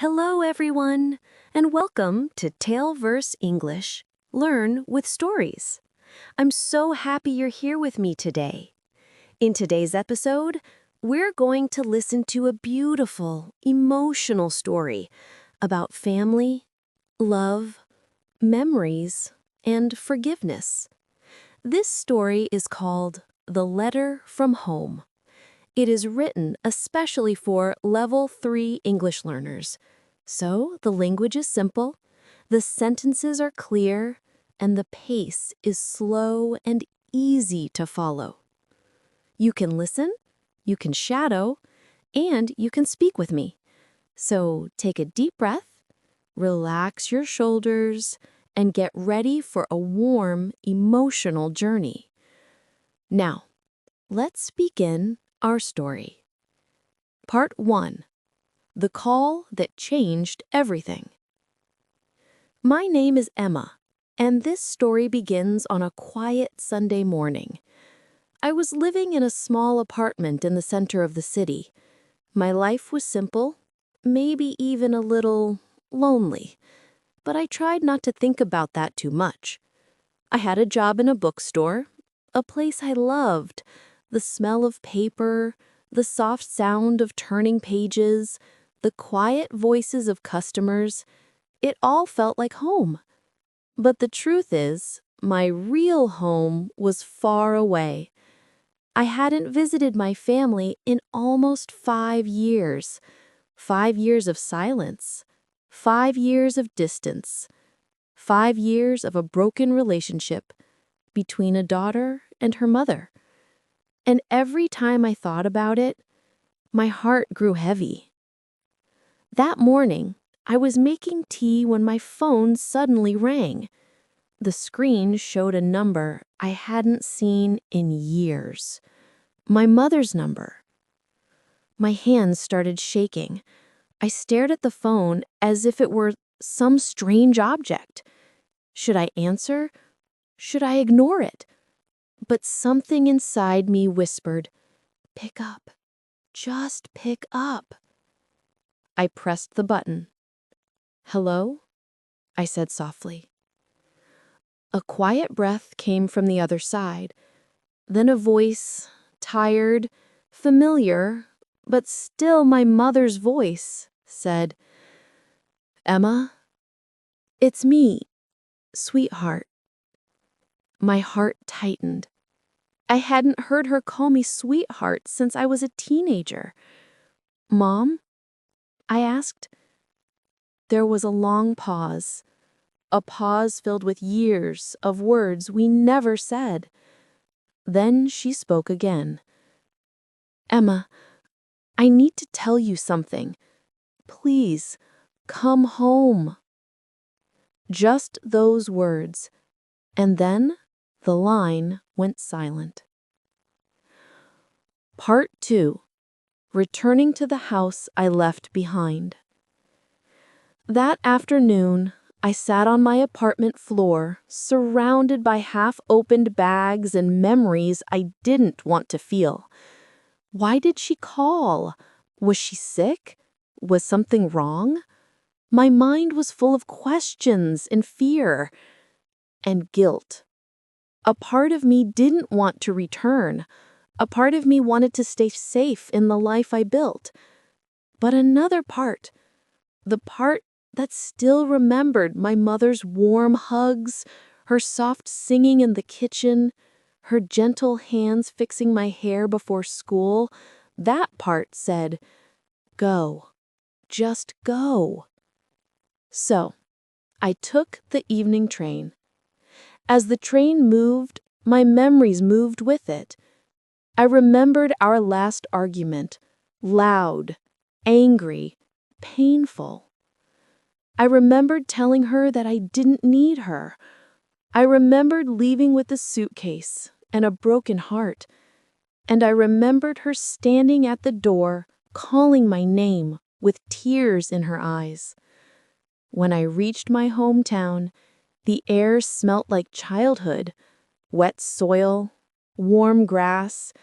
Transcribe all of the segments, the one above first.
Hello, everyone, and welcome to TaleVerse English. Learn with stories. I'm so happy you're here with me today. In today's episode, we're going to listen to a beautiful, emotional story about family, love, memories, and forgiveness. This story is called The Letter from Home. It is written especially for Level 3 English learners. So the language is simple, the sentences are clear, and the pace is slow and easy to follow. You can listen, you can shadow, and you can speak with me. So take a deep breath, relax your shoulders, and get ready for a warm, emotional journey. Now, let's begin our story. Part 1. The Call That Changed Everything. My name is Emma, and this story begins on a quiet Sunday morning. I was living in a small apartment in the center of the city. My life was simple, maybe even a little lonely, but I tried not to think about that too much. I had a job in a bookstore, a place I loved, the smell of paper, the soft sound of turning pages, the quiet voices of customers. It all felt like home. But the truth is, my real home was far away. I hadn't visited my family in almost 5 years. 5 years of silence. 5 years of distance. 5 years of a broken relationship between a daughter and her mother. And every time I thought about it, my heart grew heavy. That morning, I was making tea when my phone suddenly rang. The screen showed a number I hadn't seen in years. My mother's number. My hands started shaking. I stared at the phone as if it were some strange object. Should I answer? Should I ignore it? But something inside me whispered, "Pick up. Just pick up." I pressed the button. "Hello?" I said softly. A quiet breath came from the other side. Then a voice, tired, familiar, but still my mother's voice, said, "Emma, it's me, sweetheart." My heart tightened. I hadn't heard her call me sweetheart since I was a teenager. "Mom?" I asked. There was a long pause, a pause filled with years of words we never said. Then she spoke again. "Emma, I need to tell you something. Please, come home." Just those words, and then the line went silent. Part 2. Returning to the house I left behind. That afternoon, I sat on my apartment floor, surrounded by half-opened bags and memories I didn't want to feel. Why did she call? Was she sick? Was something wrong? My mind was full of questions and fear and guilt. A part of me didn't want to return. A part of me wanted to stay safe in the life I built. But another part, the part that still remembered my mother's warm hugs, her soft singing in the kitchen, her gentle hands fixing my hair before school, that part said, "Go. Just go." So, I took the evening train. As the train moved, my memories moved with it. I remembered our last argument, loud, angry, painful. I remembered telling her that I didn't need her. I remembered leaving with a suitcase and a broken heart. And I remembered her standing at the door, calling my name with tears in her eyes. When I reached my hometown, the air smelt like childhood, wet soil, warm grass,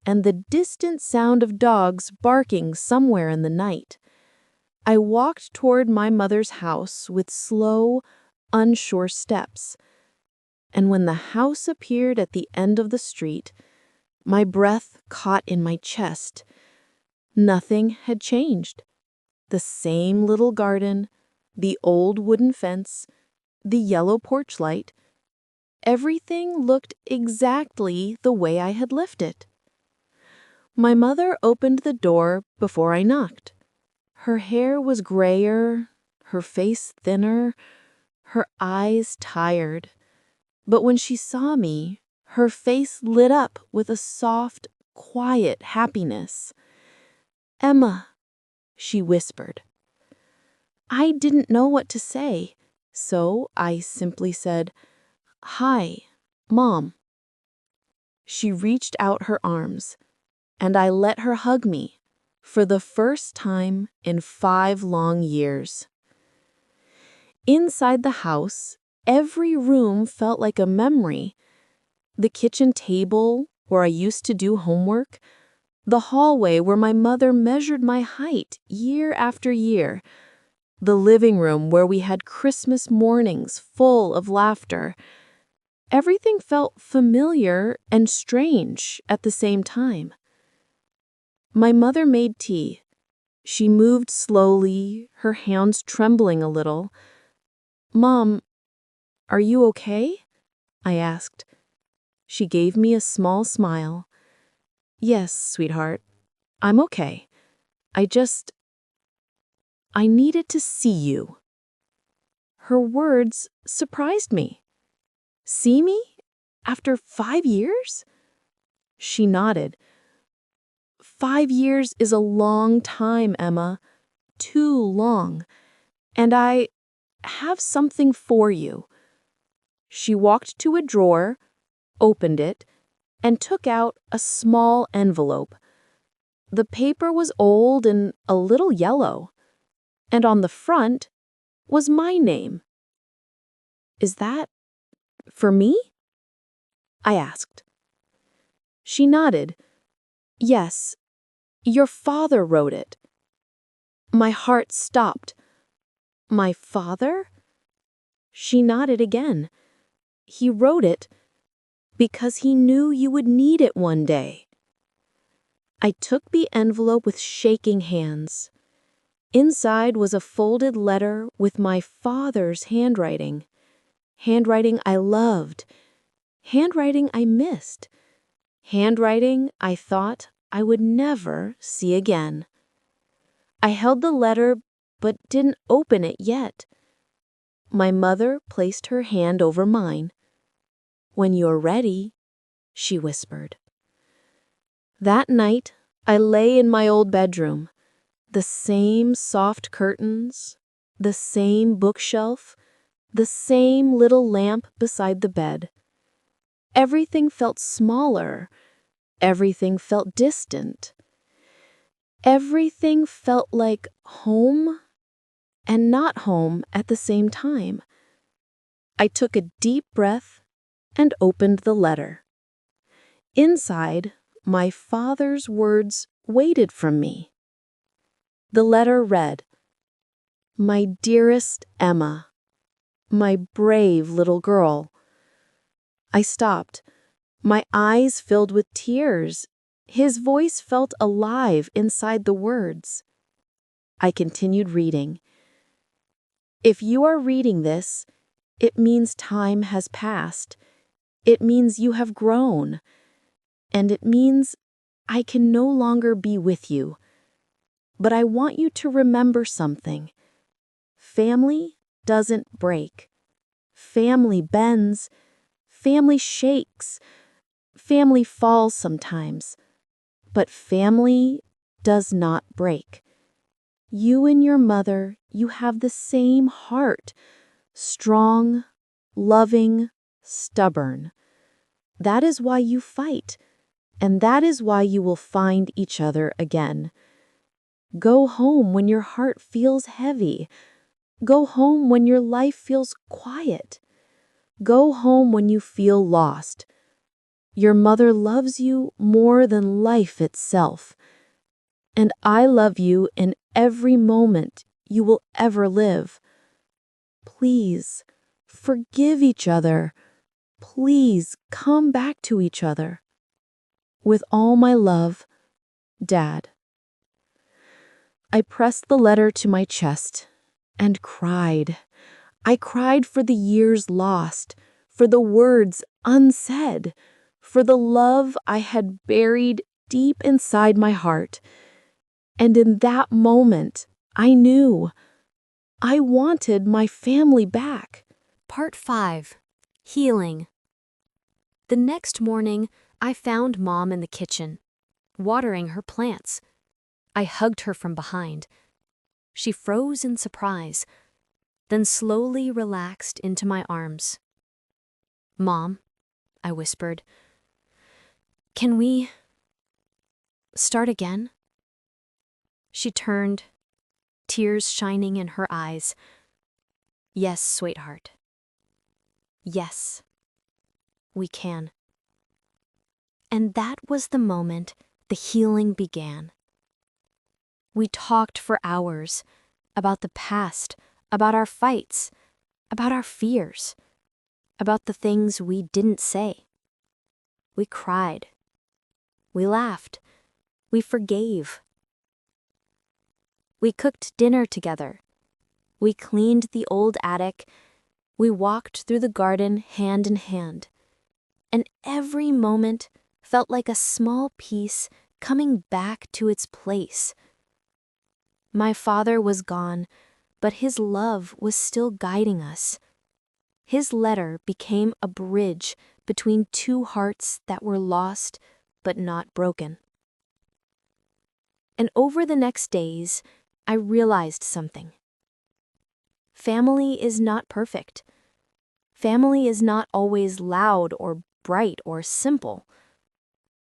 and the distant sound of dogs barking somewhere in the night. I walked toward my mother's house with slow, unsure steps. And when the house appeared at the end of the street, my breath caught in my chest. Nothing had changed. The same little garden, the old wooden fence, the yellow porch light. Everything looked exactly the way I had left it. My mother opened the door before I knocked. Her hair was grayer, her face thinner, her eyes tired. But when she saw me, her face lit up with a soft, quiet happiness. "Emma," she whispered. I didn't know what to say, so I simply said, "Hi, Mom." She reached out her arms, and I let her hug me for the first time in 5 long years. Inside the house, every room felt like a memory. The kitchen table, where I used to do homework, the hallway where my mother measured my height year after year, the living room where we had Christmas mornings full of laughter. Everything felt familiar and strange at the same time. My mother made tea. She moved slowly, her hands trembling a little. "Mom, are you okay?" I asked. She gave me a small smile. "Yes, sweetheart, I'm okay. I needed to see you." Her words surprised me. "See me? After 5 years?" She nodded. "5 years is a long time, Emma. Too long. And I have something for you." She walked to a drawer, opened it, and took out a small envelope. The paper was old and a little yellow, and on the front was my name. "Is that for me?" I asked. She nodded. "Yes, your father wrote it." My heart stopped. "My father?" She nodded again. "He wrote it because he knew you would need it one day." I took the envelope with shaking hands. Inside was a folded letter with my father's handwriting. Handwriting I loved. Handwriting I missed. Handwriting I thought I would never see again. I held the letter but didn't open it yet. My mother placed her hand over mine. "When you're ready," she whispered. That night, I lay in my old bedroom. The same soft curtains, the same bookshelf, the same little lamp beside the bed. Everything felt smaller. Everything felt distant. Everything felt like home and not home at the same time. I took a deep breath and opened the letter. Inside, my father's words waited for me. The letter read, "My dearest Emma, my brave little girl." I stopped. My eyes filled with tears. His voice felt alive inside the words. I continued reading. "If you are reading this, it means time has passed. It means you have grown. And it means I can no longer be with you. But I want you to remember something. Family doesn't break. Family bends. Family shakes. Family falls sometimes. But family does not break. You and your mother, you have the same heart. Strong, loving, stubborn. That is why you fight. And that is why you will find each other again. Go home when your heart feels heavy. Go home when your life feels quiet. Go home when you feel lost. Your mother loves you more than life itself. And I love you in every moment you will ever live. Please, forgive each other. Please come back to each other. With all my love, Dad. I pressed the letter to my chest and cried. I cried for the years lost, for the words unsaid, for the love I had buried deep inside my heart. And in that moment, I knew I wanted my family back. Part 5. Healing. The next morning, I found Mom in the kitchen, watering her plants. I hugged her from behind. She froze in surprise, then slowly relaxed into my arms. "Mom," I whispered, "can we start again?" She turned, tears shining in her eyes. "Yes, sweetheart. Yes, we can." And that was the moment the healing began. We talked for hours about the past, about our fights, about our fears, about the things we didn't say. We cried. We laughed. We forgave. We cooked dinner together. We cleaned the old attic. We walked through the garden hand in hand. And every moment felt like a small piece coming back to its place. My father was gone, but his love was still guiding us. His letter became a bridge between two hearts that were lost but not broken. And over the next days, I realized something. Family is not perfect. Family is not always loud or bright or simple.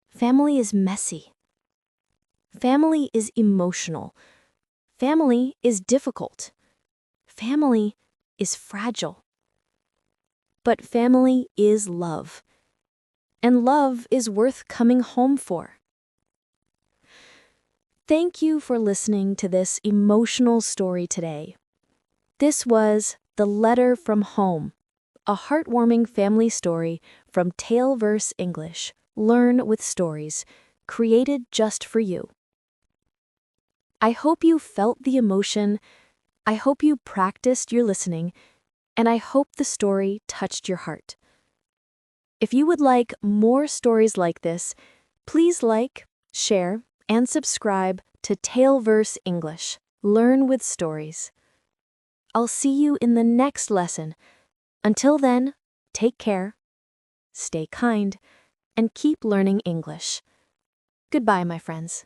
Family is messy. Family is emotional. Family is difficult. Family is fragile. But family is love. And love is worth coming home for. Thank you for listening to this emotional story today. This was The Letter from Home, a heartwarming family story from TaleVerse English. Learn with stories, created just for you. I hope you felt the emotion, I hope you practiced your listening, and I hope the story touched your heart. If you would like more stories like this, please like, share, and subscribe to TaleVerse English. Learn with stories. I'll see you in the next lesson. Until then, take care, stay kind, and keep learning English. Goodbye, my friends.